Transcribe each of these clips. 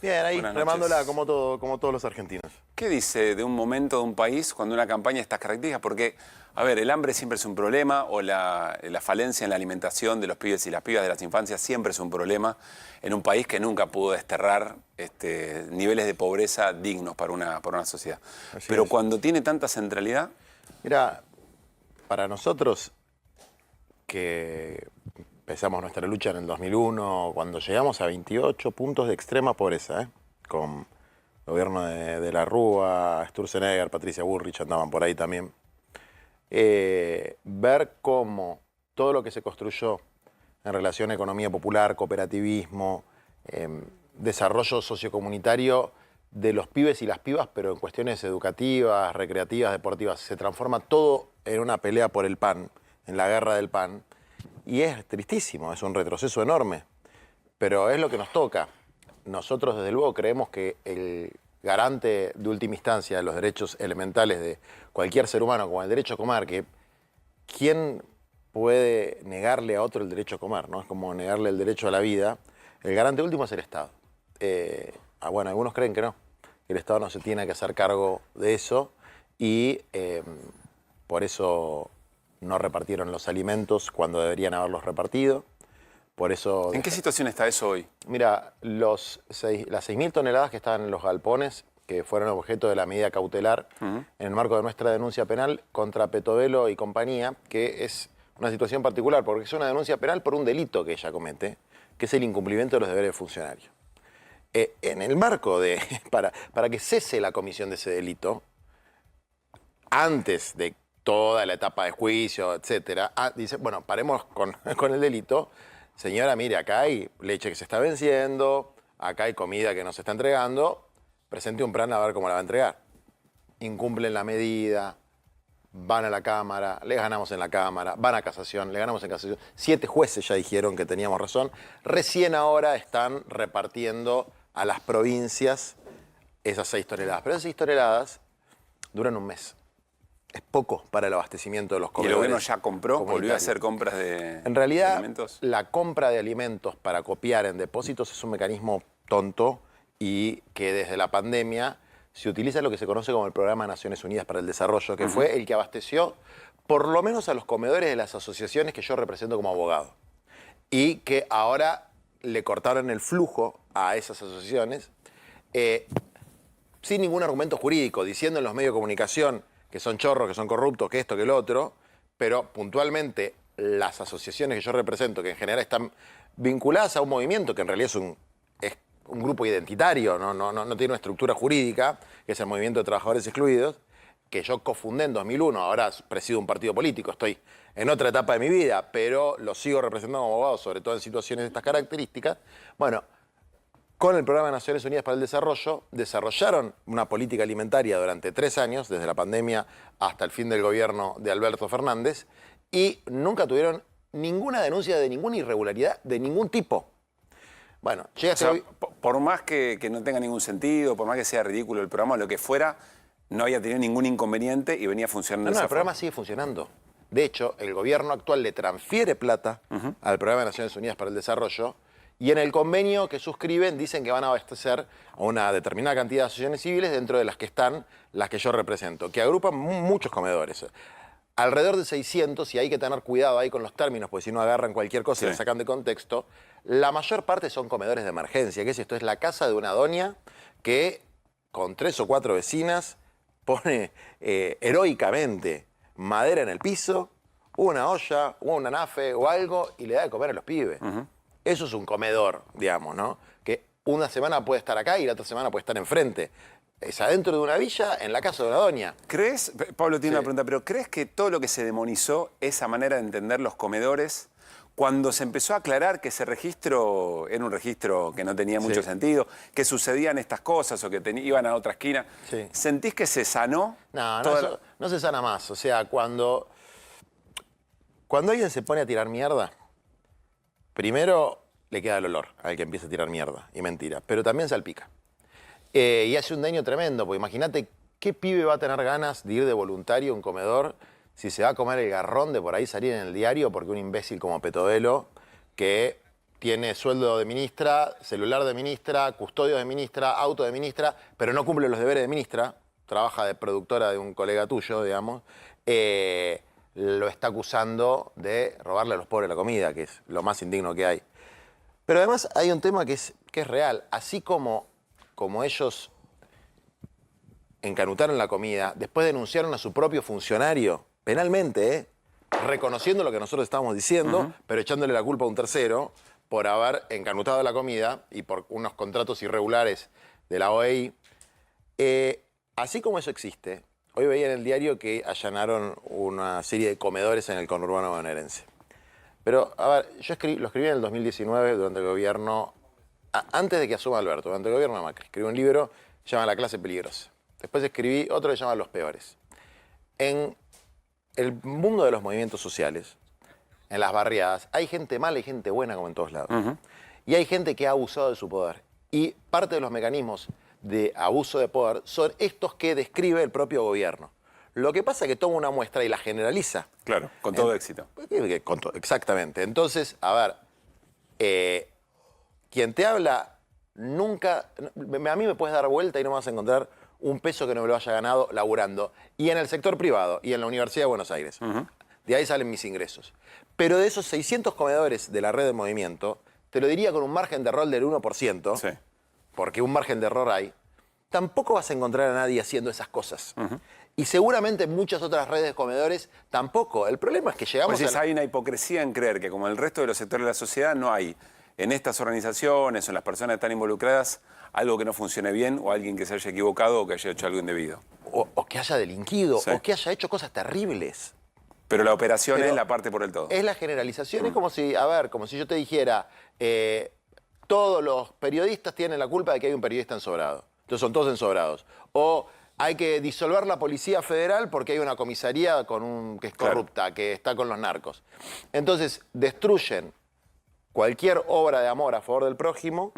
Bien, ahí, Buenas remándola noches. como todos los argentinos. ¿Qué dice de un momento de un país cuando una campaña de estas características? Porque, a ver, el hambre siempre es un problema, o la falencia en la alimentación de los pibes y las pibas de las infancias siempre es un problema en un país que nunca pudo desterrar niveles de pobreza dignos para una sociedad. Así Pero es. cuando tiene tanta centralidad, Mira, para nosotros que empezamos nuestra lucha en el 2001, cuando llegamos a 28 puntos de extrema pobreza, con el gobierno de la Rúa, Sturzenegger, Patricia Bullrich andaban por ahí también, ver cómo todo lo que se construyó en relación a economía popular, cooperativismo, desarrollo sociocomunitario de los pibes y las pibas, pero en cuestiones educativas, recreativas, deportivas, se transforma todo en una pelea por el pan, en la guerra del pan, y es tristísimo, es un retroceso enorme, pero es lo que nos toca. Nosotros, desde luego, creemos que el garante de última instancia de los derechos elementales de cualquier ser humano, como el derecho a comer, que ¿quién puede negarle a otro el derecho a comer? ¿No? Es como negarle el derecho a la vida. El garante último es el Estado. Bueno, algunos creen que no, que el Estado no se tiene que hacer cargo de eso y por eso no repartieron los alimentos cuando deberían haberlos repartido. Por eso, ¿en qué situación está eso hoy? mira, las 6.000 toneladas que estaban en los galpones, que fueron objeto de la medida cautelar en el marco de nuestra denuncia penal contra Petovelo y compañía, que es una situación particular, porque es una denuncia penal por un delito que ella comete, que es el incumplimiento de los deberes de funcionario. En el marco de, para que cese la comisión de ese delito, antes de toda la etapa de juicio, etcétera, dice, bueno, paremos con el delito. Señora, mire, acá hay leche que se está venciendo, acá hay comida que no se está entregando, presente un plan a ver cómo la va a entregar. Incumplen la medida, van a la Cámara, les ganamos en la Cámara, van a casación, le ganamos en casación. 7 jueces ya dijeron que teníamos razón. Recién ahora están repartiendo a las provincias esas 6 toneladas. Pero esas 6 toneladas duran un mes. Es poco para el abastecimiento de los ¿Y el comedores gobierno ya compró, volvió a comunitarios. hacer compras de En realidad, alimentos? la compra de alimentos para copiar en depósitos es un mecanismo tonto y que desde la pandemia se utiliza lo que se conoce como el Programa de Naciones Unidas para el Desarrollo, que fue el que abasteció por lo menos a los comedores de las asociaciones que yo represento como abogado. Y que ahora le cortaron el flujo a esas asociaciones sin ningún argumento jurídico, diciendo en los medios de comunicación que son chorros, que son corruptos, que esto, que lo otro, pero puntualmente las asociaciones que yo represento, que en general están vinculadas a un movimiento que en realidad es un grupo identitario, no tiene una estructura jurídica, que es el Movimiento de Trabajadores Excluidos, que yo cofundé en 2001, ahora presido un partido político, estoy en otra etapa de mi vida, pero lo sigo representando como abogado, sobre todo en situaciones de estas características. Bueno, con el Programa de Naciones Unidas para el Desarrollo, desarrollaron una política alimentaria durante 3 años, desde la pandemia hasta el fin del gobierno de Alberto Fernández, y nunca tuvieron ninguna denuncia de ninguna irregularidad de ningún tipo. Bueno, llega O sea, por más que no tenga ningún sentido, por más que sea ridículo el programa, lo que fuera, no había tenido ningún inconveniente y venía funcionando de el esa programa forma. sigue funcionando. De hecho, el gobierno actual le transfiere plata al Programa de Naciones Unidas para el Desarrollo y en el convenio que suscriben dicen que van a abastecer a una determinada cantidad de asociaciones civiles dentro de las que están las que yo represento, que agrupan muchos comedores. Alrededor de 600, y hay que tener cuidado ahí con los términos, porque si no agarran cualquier cosa y la sacan de contexto. La mayor parte son comedores de emergencia, que es esto, es la casa de una doña que con 3 o 4 vecinas pone heroicamente madera en el piso, una olla, una nafe o algo y le da de comer a los pibes. Eso es un comedor, digamos, ¿no? Que una semana puede estar acá y la otra semana puede estar enfrente. Es adentro de una villa, en la casa de una doña. ¿Crees, Pablo tiene Sí. una pregunta, pero ¿crees que todo lo que se demonizó, esa manera de entender los comedores, cuando se empezó a aclarar que ese registro era un registro que no tenía mucho sentido, que sucedían estas cosas o que iban a otra esquina, ¿sentís que se sanó? No se sana más. O sea, cuando alguien se pone a tirar mierda, primero le queda el olor al que empieza a tirar mierda y mentira, pero también salpica. Y hace un daño tremendo, porque imagínate qué pibe va a tener ganas de ir de voluntario a un comedor si se va a comer el garrón de por ahí salir en el diario porque un imbécil como Petovelo, que tiene sueldo de ministra, celular de ministra, custodio de ministra, auto de ministra, pero no cumple los deberes de ministra, trabaja de productora de un colega tuyo, digamos, lo está acusando de robarle a los pobres la comida, que es lo más indigno que hay. Pero además hay un tema que es real. Así como ellos encanutaron la comida, después denunciaron a su propio funcionario penalmente, reconociendo lo que nosotros estábamos diciendo, pero echándole la culpa a un tercero por haber encanutado la comida y por unos contratos irregulares de la OEI. Así como eso existe, hoy veía en el diario que allanaron una serie de comedores en el conurbano bonaerense. Pero, a ver, lo escribí en el 2019 durante el gobierno, antes de que asuma Alberto, durante el gobierno de Macri. Escribí un libro que se llama La clase peligrosa. Después escribí otro que se llama Los peores. En el mundo de los movimientos sociales, en las barriadas, hay gente mala y gente buena como en todos lados. Y hay gente que ha abusado de su poder. Y parte de los mecanismos de abuso de poder son estos que describe el propio gobierno. Lo que pasa es que toma una muestra y la generaliza. Claro, con todo éxito. Exactamente. Entonces, a ver, quien te habla nunca... A mí me puedes dar vuelta y no me vas a encontrar un peso que no me lo haya ganado laburando. Y en el sector privado y en la Universidad de Buenos Aires. De ahí salen mis ingresos. Pero de esos 600 comedores de la red de movimiento, te lo diría con un margen de error del 1%, Sí. porque un margen de error hay, tampoco vas a encontrar a nadie haciendo esas cosas. Y seguramente en muchas otras redes de comedores tampoco. El problema es que llegamos Pues hay una hipocresía en creer que, como en el resto de los sectores de la sociedad, no hay en estas organizaciones o en las personas que están involucradas algo que no funcione bien o alguien que se haya equivocado o que haya hecho algo indebido. O que haya delinquido, Sí. o que haya hecho cosas terribles. Pero la operación es la parte por el todo. Es la generalización. Es como si, a ver, como si yo te dijera, todos los periodistas tienen la culpa de que hay un periodista ensobrado. Entonces son todos ensobrados. O hay que disolver la Policía Federal porque hay una comisaría que es corrupta, que está con los narcos. Entonces destruyen cualquier obra de amor a favor del prójimo,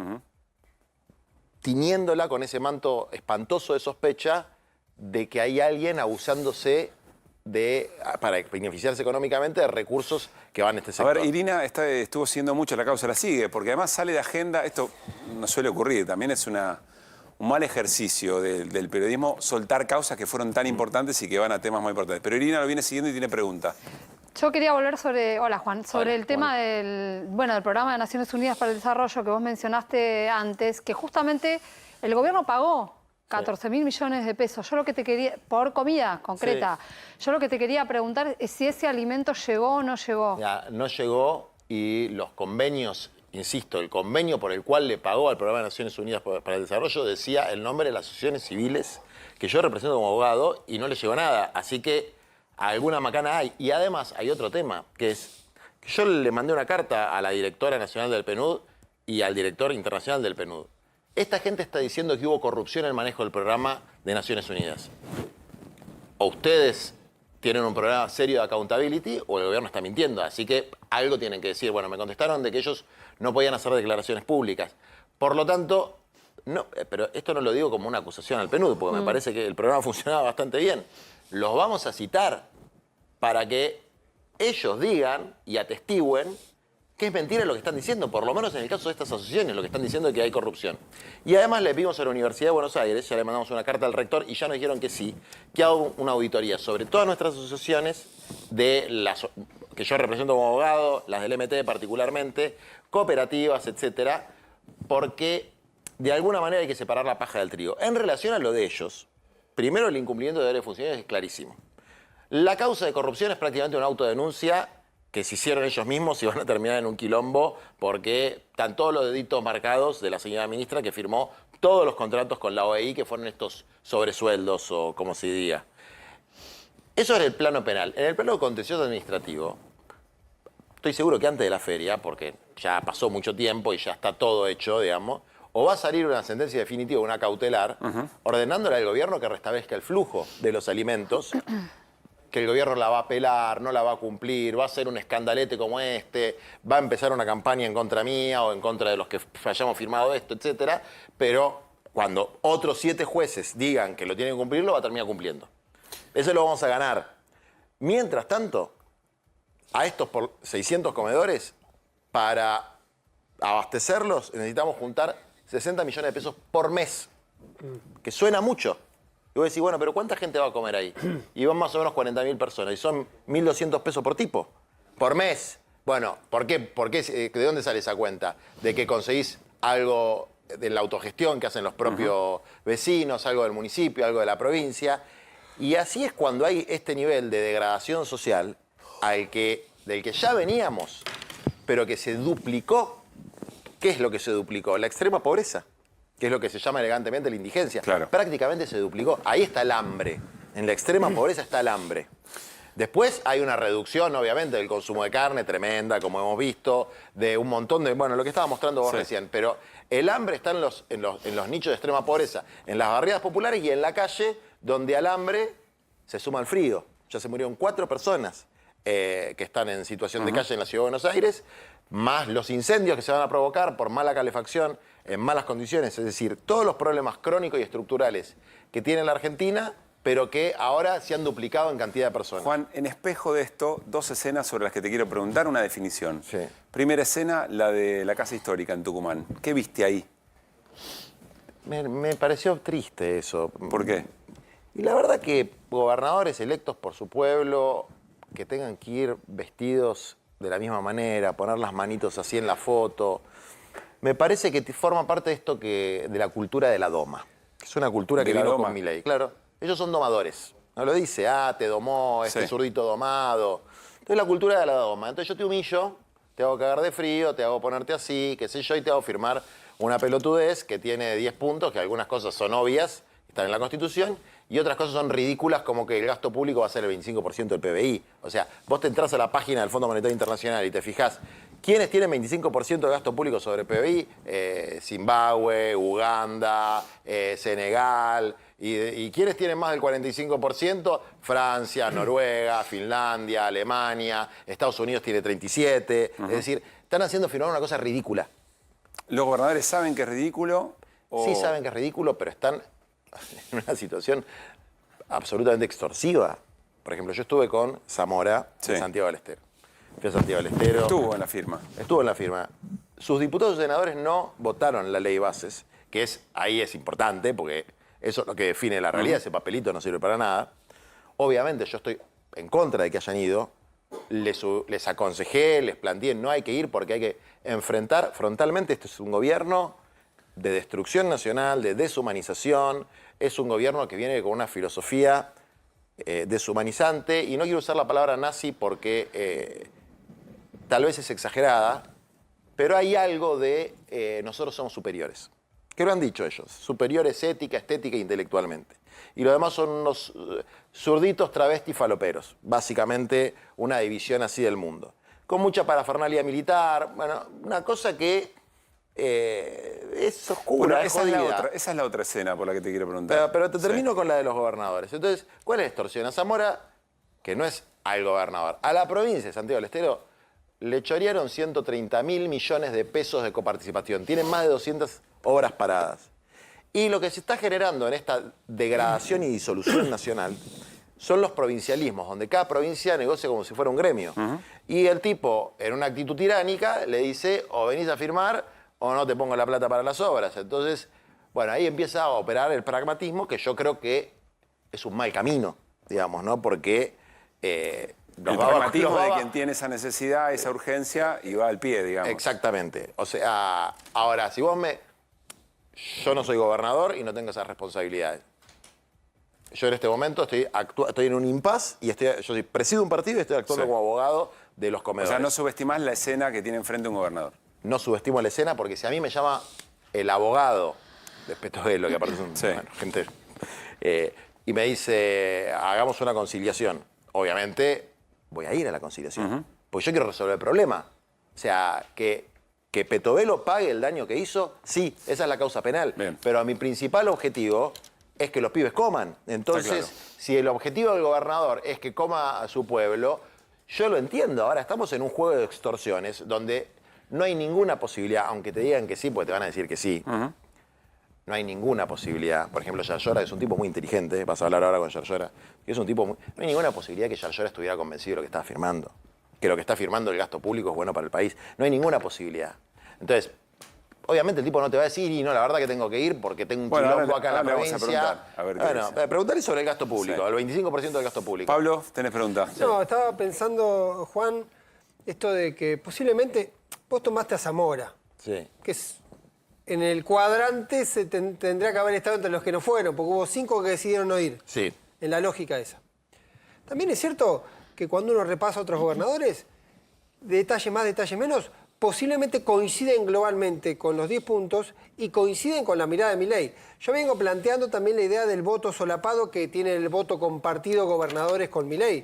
tiñéndola con ese manto espantoso de sospecha de que hay alguien abusándose para beneficiarse económicamente de recursos que van a este sector. A ver, Irina estuvo siguiendo mucho la causa, la sigue, porque además sale de agenda, esto no suele ocurrir, también es un mal ejercicio del periodismo soltar causas que fueron tan importantes y que van a temas muy importantes. Pero Irina lo viene siguiendo y tiene pregunta. Yo quería volver hola Juan, sobre el tema Juan. del programa de Naciones Unidas para el Desarrollo que vos mencionaste antes, que justamente el gobierno pagó 14.000 millones de pesos. Yo lo que te quería, por comida concreta, yo lo que te quería preguntar es si ese alimento llegó o no llegó. Ya, no llegó y los convenios, insisto, el convenio por el cual le pagó al programa de Naciones Unidas para el Desarrollo decía el nombre de las asociaciones civiles que yo represento como abogado y no le llegó nada. Así que alguna macana hay. Y además hay otro tema, que es que yo le mandé una carta a la directora nacional del PNUD y al director internacional del PNUD. Esta gente está diciendo que hubo corrupción en el manejo del programa de Naciones Unidas. O ustedes tienen un programa serio de accountability o el gobierno está mintiendo. Así que algo tienen que decir. Bueno, me contestaron de que ellos no podían hacer declaraciones públicas. Por lo tanto, no, pero esto no lo digo como una acusación al PNUD, porque me parece que el programa funcionaba bastante bien. Los vamos a citar para que ellos digan y atestiguen que es mentira lo que están diciendo, por lo menos en el caso de estas asociaciones, lo que están diciendo es que hay corrupción. Y además le pedimos a la Universidad de Buenos Aires, ya le mandamos una carta al rector y ya nos dijeron que sí, que haga una auditoría sobre todas nuestras asociaciones, que yo represento como abogado, las del MT particularmente, cooperativas, etcétera, porque de alguna manera hay que separar la paja del trigo. En relación a lo de ellos, primero el incumplimiento de deberes de funcionarios es clarísimo. La causa de corrupción es prácticamente una autodenuncia que se hicieron ellos mismos y van a terminar en un quilombo porque están todos los deditos marcados de la señora ministra que firmó todos los contratos con la OEI que fueron estos sobresueldos o como se diga. Eso es el plano penal. En el plano contencioso administrativo, estoy seguro que antes de la feria, porque ya pasó mucho tiempo y ya está todo hecho, digamos, o va a salir una sentencia definitiva, una cautelar, ordenándole al gobierno que restablezca el flujo de los alimentos, que el gobierno la va a apelar, no la va a cumplir, va a hacer un escandalete como este, va a empezar una campaña en contra mía o en contra de los que hayamos firmado esto, etcétera, pero cuando otros 7 jueces digan que lo tienen que cumplir, lo va a terminar cumpliendo. Eso lo vamos a ganar. Mientras tanto, a estos 600 comedores, para abastecerlos necesitamos juntar 60 millones de pesos por mes, que suena mucho. Y vos decís, bueno, pero ¿cuánta gente va a comer ahí? Y van más o menos 40.000 personas, y son 1.200 pesos por tipo, por mes. Bueno, ¿por qué? ¿De dónde sale esa cuenta? De que conseguís algo de la autogestión que hacen los propios vecinos, algo del municipio, algo de la provincia. Y así es cuando hay este nivel de degradación social del que ya veníamos, pero que se duplicó. ¿Qué es lo que se duplicó? La extrema pobreza, que es lo que se llama elegantemente la indigencia. Claro. Prácticamente se duplicó. Ahí está el hambre. En la extrema pobreza está el hambre. Después hay una reducción, obviamente, del consumo de carne tremenda, como hemos visto, de un montón de... Bueno, lo que estaba mostrando vos recién. Pero el hambre está en los nichos de extrema pobreza, en las barriadas populares y en la calle, donde al hambre se suma el frío. Ya se murieron 4 personas que están en situación de calle en la Ciudad de Buenos Aires, más los incendios que se van a provocar por mala calefacción, en malas condiciones. Es decir, todos los problemas crónicos y estructurales que tiene la Argentina, pero que ahora se han duplicado en cantidad de personas. Juan, en espejo de esto, 2 escenas sobre las que te quiero preguntar, una definición. Sí. Primera escena, la de la Casa Histórica en Tucumán. ¿Qué viste ahí? Me pareció triste eso. ¿Por qué? Y la verdad que gobernadores electos por su pueblo, que tengan que ir vestidos de la misma manera, poner las manitos así en la foto, me parece que forma parte de esto de la cultura de la doma. Es una cultura que vino con Milei, claro. Ellos son domadores. No lo dice, te domó, este zurdito domado. Entonces la cultura de la doma. Entonces yo te humillo, te hago cagar de frío, te hago ponerte así, qué sé yo, y te hago firmar una pelotudez que tiene 10 puntos, que algunas cosas son obvias, están en la Constitución, y otras cosas son ridículas, como que el gasto público va a ser el 25% del PBI. O sea, vos te entras a la página del Fondo Monetario Internacional y te fijás quiénes tienen 25% de gasto público sobre PBI, Zimbabue, Uganda, Senegal, y quiénes tienen más del 45%, Francia, Noruega, Finlandia, Alemania, Estados Unidos tiene 37%. Es decir, están haciendo firmar una cosa ridícula. ¿Los gobernadores saben que es ridículo? Sí saben que es ridículo, pero están en una situación absolutamente extorsiva. Por ejemplo, yo estuve con Zamora en Santiago del Estero. Fui a Santiago del Estero. Estuvo en la firma. Estuvo en la firma. Sus diputados y senadores no votaron la ley bases, que ahí es importante, porque eso es lo que define la realidad. Ese papelito no sirve para nada. Obviamente yo estoy en contra de que hayan ido. Les aconsejé, les planteé, no hay que ir porque hay que enfrentar frontalmente. Este es un gobierno de destrucción nacional, de deshumanización. Es un gobierno que viene con una filosofía deshumanizante. Y no quiero usar la palabra nazi porque tal vez es exagerada, pero hay algo de nosotros somos superiores. ¿Qué lo han dicho ellos? Superiores ética, estética e intelectualmente. Y lo demás son unos zurditos travestis faloperos. Básicamente una división así del mundo. Con mucha parafernalia militar. Bueno, una cosa que es oscura, Bueno, es jodida. esa es la otra escena por la que te quiero preguntar. Pero te termino con la de los gobernadores. Entonces, ¿cuál es la extorsión? A Zamora, que no es al gobernador, a la provincia de Santiago del Estero, le chorearon 130.000 millones de pesos de coparticipación. Tienen más de 200 obras paradas. Y lo que se está generando en esta degradación y disolución nacional son los provincialismos, donde cada provincia negocia como si fuera un gremio. Y el tipo, en una actitud tiránica, le dice, o venís a firmar o no te pongo la plata para las obras. Entonces, bueno, ahí empieza a operar el pragmatismo, que yo creo que es un mal camino, digamos, ¿no? Porque el pragmatismo de quien tiene esa necesidad, esa urgencia, y va al pie, digamos. Exactamente. O sea, ahora, si vos yo no soy gobernador y no tengo esas responsabilidades. Yo en este momento estoy en un impasse y yo presido un partido y estoy actuando como abogado de los comedores. O sea, no subestimás la escena que tiene enfrente un gobernador. No subestimo la escena porque si a mí me llama el abogado de Petovelo, que aparte es gente, y me dice, hagamos una conciliación, obviamente voy a ir a la conciliación, porque yo quiero resolver el problema. O sea, que Petovelo pague el daño que hizo, sí, esa es la causa penal. Bien. Pero mi principal objetivo es que los pibes coman. Entonces, claro. Si el objetivo del gobernador es que coma a su pueblo, yo lo entiendo. Ahora estamos en un juego de extorsiones donde no hay ninguna posibilidad, aunque te digan que sí, porque te van a decir que sí. No hay ninguna posibilidad. Por ejemplo, Yarlora es un tipo muy inteligente, vas a hablar ahora con Yarlora, que es un tipo no hay ninguna posibilidad que Yarlora estuviera convencido de lo que estaba firmando. Que lo que está firmando el gasto público es bueno para el país. No hay ninguna posibilidad. Entonces, obviamente el tipo no te va a decir, y no, la verdad que tengo que ir porque tengo un quilombo acá en la provincia. Preguntarle sobre el gasto público, el 25% del gasto público. Pablo, ¿tenés pregunta? No, estaba pensando, Juan, esto de que posiblemente vos tomaste a Zamora, Sí. que es, en el cuadrante se tendría que haber estado entre los que no fueron, porque hubo 5 que decidieron no ir, Sí. en la lógica esa. También es cierto que cuando uno repasa a otros gobernadores, detalle más, detalle menos, posiblemente coinciden globalmente con los 10 puntos y coinciden con la mirada de Milei. Yo vengo planteando también la idea del voto solapado que tiene el voto compartido gobernadores con Milei.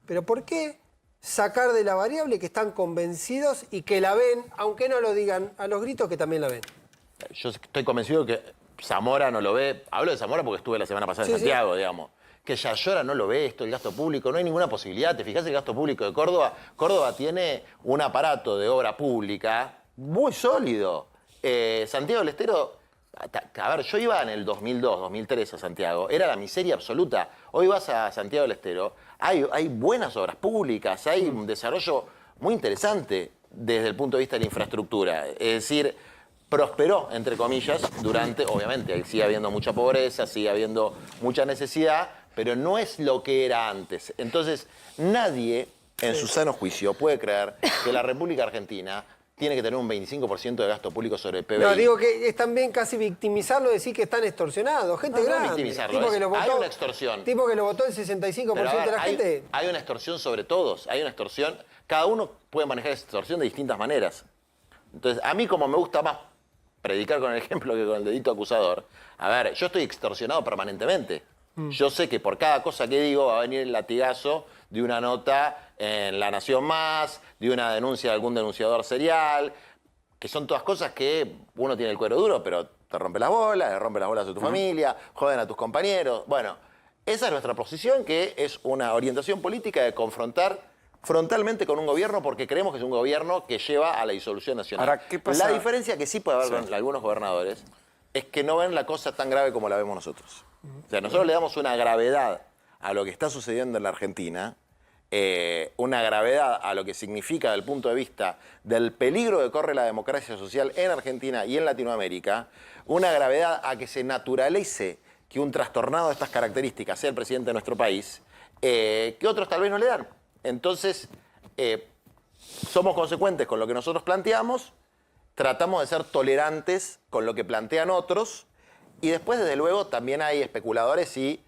Pero ¿por qué sacar de la variable que están convencidos y que la ven, aunque no lo digan a los gritos, que también la ven? Yo estoy convencido que Zamora no lo ve. Hablo de Zamora porque estuve la semana pasada en Santiago, digamos. Que Yayora no lo ve esto, el gasto público, no hay ninguna posibilidad. ¿Te fijas el gasto público de Córdoba? Córdoba tiene un aparato de obra pública muy sólido. Santiago del Estero, a ver, yo iba en el 2002, 2003 a Santiago, era la miseria absoluta. Hoy vas a Santiago del Estero, hay buenas obras públicas, hay un desarrollo muy interesante desde el punto de vista de la infraestructura. Es decir, prosperó, entre comillas, durante, obviamente, sigue habiendo mucha pobreza, sigue habiendo mucha necesidad, pero no es lo que era antes. Entonces, nadie, en su sano juicio, puede creer que la República Argentina tiene que tener un 25% de gasto público sobre el PBI. No, digo que es también casi victimizarlo, decir que están extorsionados. Gente no, grande. No victimizarlo, tipo que lo votó, hay una extorsión. Tipo que lo votó el 65% de la gente. Hay una extorsión sobre todos, hay una extorsión. Cada uno puede manejar esa extorsión de distintas maneras. Entonces, a mí como me gusta más predicar con el ejemplo que con el dedito acusador, a ver, yo estoy extorsionado permanentemente. Yo sé que por cada cosa que digo va a venir el latigazo de una nota en La Nación Más, de una denuncia de algún denunciador serial, que son todas cosas que uno tiene el cuero duro, pero te rompe las bolas, le rompe las bolas a tu familia, joden a tus compañeros. Bueno, esa es nuestra posición, que es una orientación política de confrontar frontalmente con un gobierno porque creemos que es un gobierno que lleva a la disolución nacional. Ahora, ¿qué pasa? La diferencia que sí puede haber con algunos gobernadores es que no ven la cosa tan grave como la vemos nosotros. O sea, nosotros le damos una gravedad a lo que está sucediendo en la Argentina, una gravedad a lo que significa desde el punto de vista del peligro que corre la democracia social en Argentina y en Latinoamérica, una gravedad a que se naturalice que un trastornado de estas características sea el presidente de nuestro país, que otros tal vez no le dan. Entonces, somos consecuentes con lo que nosotros planteamos, tratamos de ser tolerantes con lo que plantean otros, y después, desde luego, también hay especuladores y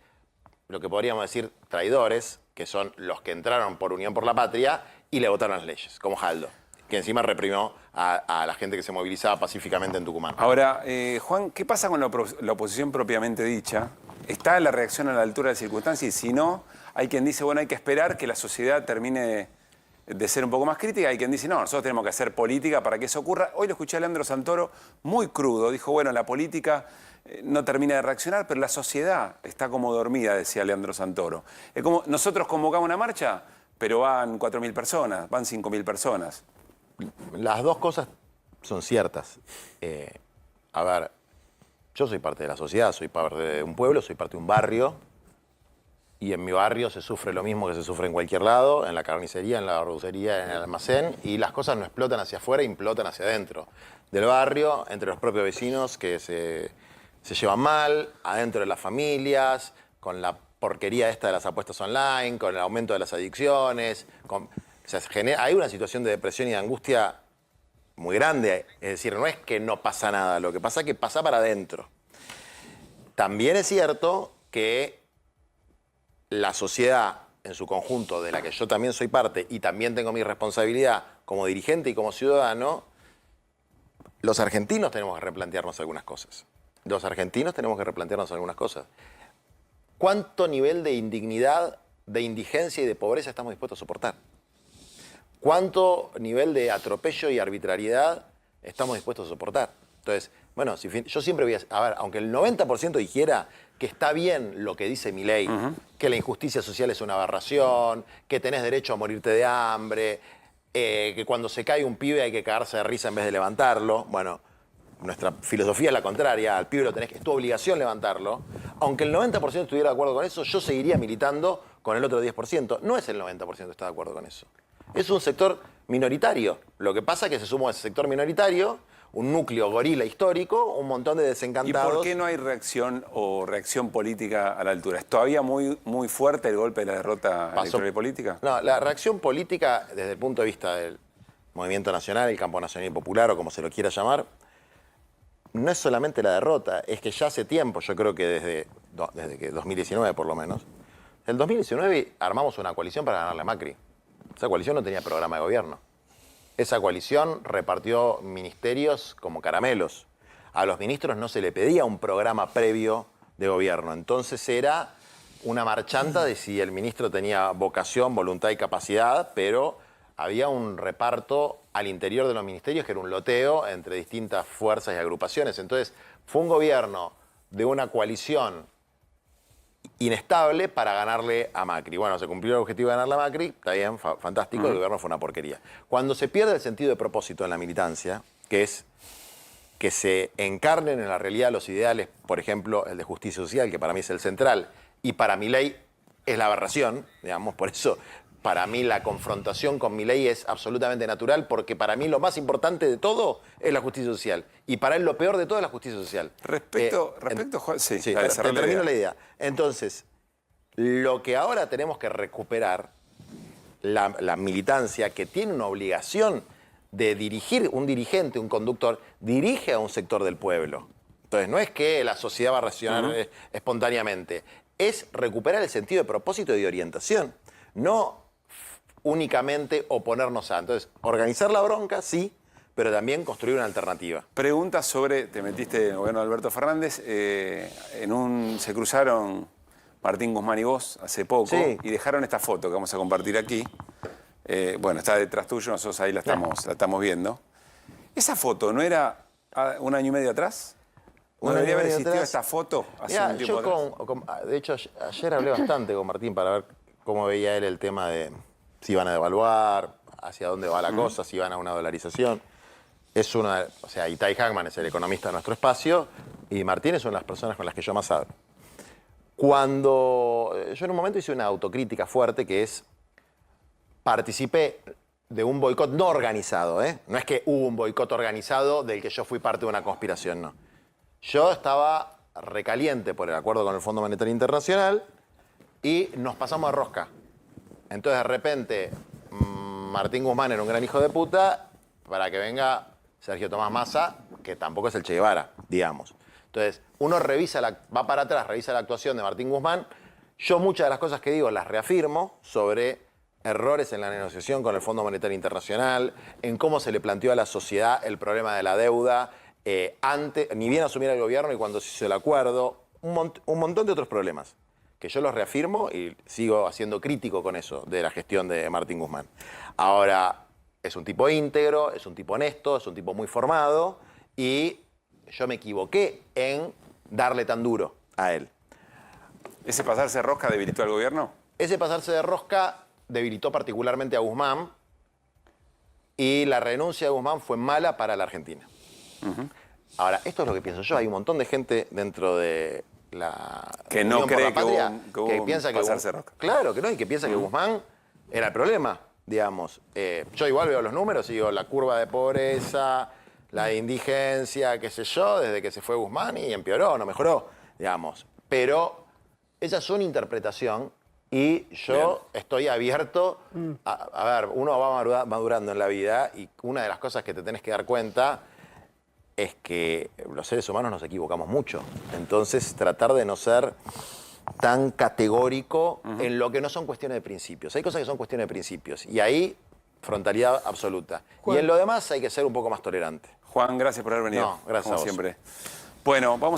lo que podríamos decir traidores, que son los que entraron por Unión por la Patria y le votaron las leyes, como Jaldo, que encima reprimió a la gente que se movilizaba pacíficamente en Tucumán. Ahora, Juan, ¿qué pasa con la oposición propiamente dicha? ¿Está la reacción a la altura de circunstancias? Y si no, hay quien dice, bueno, hay que esperar que la sociedad termine de ser un poco más crítica. Hay quien dice, no, nosotros tenemos que hacer política para que eso ocurra. Hoy lo escuché a Leandro Santoro muy crudo. Dijo, bueno, la política no termina de reaccionar, pero la sociedad está como dormida, decía Leandro Santoro. Es como, nosotros convocamos una marcha, pero van 4.000 personas, van 5.000 personas. Las dos cosas son ciertas. A ver, yo soy parte de la sociedad, soy parte de un pueblo, soy parte de un barrio, y en mi barrio se sufre lo mismo que se sufre en cualquier lado, en la carnicería, en la verdulería, en el almacén, y las cosas no explotan hacia afuera, implotan hacia adentro. Del barrio, entre los propios vecinos que se llevan mal, adentro de las familias, con la porquería esta de las apuestas online, con el aumento de las adicciones. O sea, hay una situación de depresión y de angustia muy grande. Es decir, no es que no pasa nada, lo que pasa es que pasa para adentro. También es cierto que la sociedad en su conjunto, de la que yo también soy parte y también tengo mi responsabilidad como dirigente y como ciudadano, los argentinos tenemos que replantearnos algunas cosas. Los argentinos tenemos que replantearnos algunas cosas. ¿Cuánto nivel de indignidad, de indigencia y de pobreza estamos dispuestos a soportar? ¿Cuánto nivel de atropello y arbitrariedad estamos dispuestos a soportar? Entonces, bueno, yo siempre voy a ver, aunque el 90% dijera que está bien lo que dice Milei, que la injusticia social es una aberración, que tenés derecho a morirte de hambre, que cuando se cae un pibe hay que cagarse de risa en vez de levantarlo. Bueno, nuestra filosofía es la contraria, al pibe es tu obligación levantarlo. Aunque el 90% estuviera de acuerdo con eso, yo seguiría militando con el otro 10%. No es el 90% que está de acuerdo con eso. Es un sector minoritario. Lo que pasa es que se sumó a ese sector minoritario un núcleo gorila histórico, un montón de ¿Y desencantados. por qué no hay reacción o reacción política a la altura? ¿Es todavía muy fuerte el golpe de la derrota electoral y política? No, la reacción política, desde el punto de vista del movimiento nacional, el campo nacional y popular, o como se lo quiera llamar, no es solamente la derrota, es que ya hace tiempo, yo creo que desde que 2019 por lo menos, en 2019 armamos una coalición para ganarle a Macri. Esa coalición no tenía programa de gobierno. Esa coalición repartió ministerios como caramelos. A los ministros no se le pedía un programa previo de gobierno. Entonces era una marchanta de si el ministro tenía vocación, voluntad y capacidad, pero había un reparto al interior de los ministerios que era un loteo entre distintas fuerzas y agrupaciones. Entonces fue un gobierno de una coalición inestable para ganarle a Macri. Bueno, se cumplió el objetivo de ganarle a Macri, está bien, fantástico, el gobierno fue una porquería. Cuando se pierde el sentido de propósito en la militancia, que es que se encarnen en la realidad los ideales, por ejemplo, el de justicia social, que para mí es el central, y para Milei es la aberración, digamos, por eso para mí la confrontación con Milei es absolutamente natural, porque para mí lo más importante de todo es la justicia social, y para él lo peor de todo es la justicia social. Respecto, Juan, sí, dale, te termino la idea. Entonces, lo que ahora tenemos que recuperar, la militancia que tiene una obligación de dirigir, un dirigente, un conductor, dirige a un sector del pueblo. Entonces, no es que la sociedad va a reaccionar espontáneamente, es recuperar el sentido de propósito y de orientación, no únicamente oponernos a. Entonces, organizar la bronca, sí, pero también construir una alternativa. Pregunta sobre, te metiste en el gobierno de Alberto Fernández, se cruzaron Martín Guzmán y vos hace poco, Sí. y dejaron esta foto que vamos a compartir aquí. Bueno, está detrás tuyo, nosotros ahí la estamos viendo. ¿Esa foto no era un año y medio atrás? ¿No Un año debería y haber medio existido atrás. esta foto hace Mirá, un tiempo yo atrás? de hecho, ayer hablé bastante con Martín para ver cómo veía él el tema de si iban a devaluar, hacia dónde va la cosa, si iban a una dolarización. Es o sea, Itai Hackman es el economista de nuestro espacio y Martín es una de las personas con las que yo más hablo. Yo en un momento hice una autocrítica fuerte que es, participé de un boicot no organizado, ¿eh? No es que hubo un boicot organizado del que yo fui parte de una conspiración, no. Yo estaba recaliente por el acuerdo con el Fondo Monetario Internacional y nos pasamos de rosca. Entonces, de repente, Martín Guzmán era un gran hijo de puta para que venga Sergio Tomás Massa, que tampoco es el Che Guevara, digamos. Entonces, uno va para atrás, revisa la actuación de Martín Guzmán. Yo muchas de las cosas que digo las reafirmo sobre errores en la negociación con el Fondo Monetario Internacional, en cómo se le planteó a la sociedad el problema de la deuda, ni bien asumiera el gobierno y cuando se hizo el acuerdo, un montón de otros problemas, que yo los reafirmo y sigo siendo crítico con eso, de la gestión de Martín Guzmán. Ahora, es un tipo íntegro, es un tipo honesto, es un tipo muy formado y yo me equivoqué en darle tan duro a él. ¿Ese pasarse de rosca debilitó al gobierno? Ese pasarse de rosca debilitó particularmente a Guzmán y la renuncia de Guzmán fue mala para la Argentina. Ahora, esto es lo que pienso yo. Hay un montón de gente dentro de la que no Unión por cree la Patria que hubo piensa que pasarse de rosca. Claro que no, y que piensa que Guzmán era el problema, digamos. Yo igual veo los números y digo, la curva de pobreza, la de indigencia, qué sé yo, desde que se fue Guzmán y empeoró, no mejoró, digamos. Pero esa es una interpretación y yo estoy abierto a ver, uno va madurando en la vida y una de las cosas que te tenés que dar cuenta es que los seres humanos nos equivocamos mucho. Entonces, tratar de no ser tan categórico en lo que no son cuestiones de principios. Hay cosas que son cuestiones de principios y ahí frontalidad absoluta. Juan. Y en lo demás hay que ser un poco más tolerante. Juan, gracias por haber venido. No, gracias como a vos. siempre. Bueno, vamos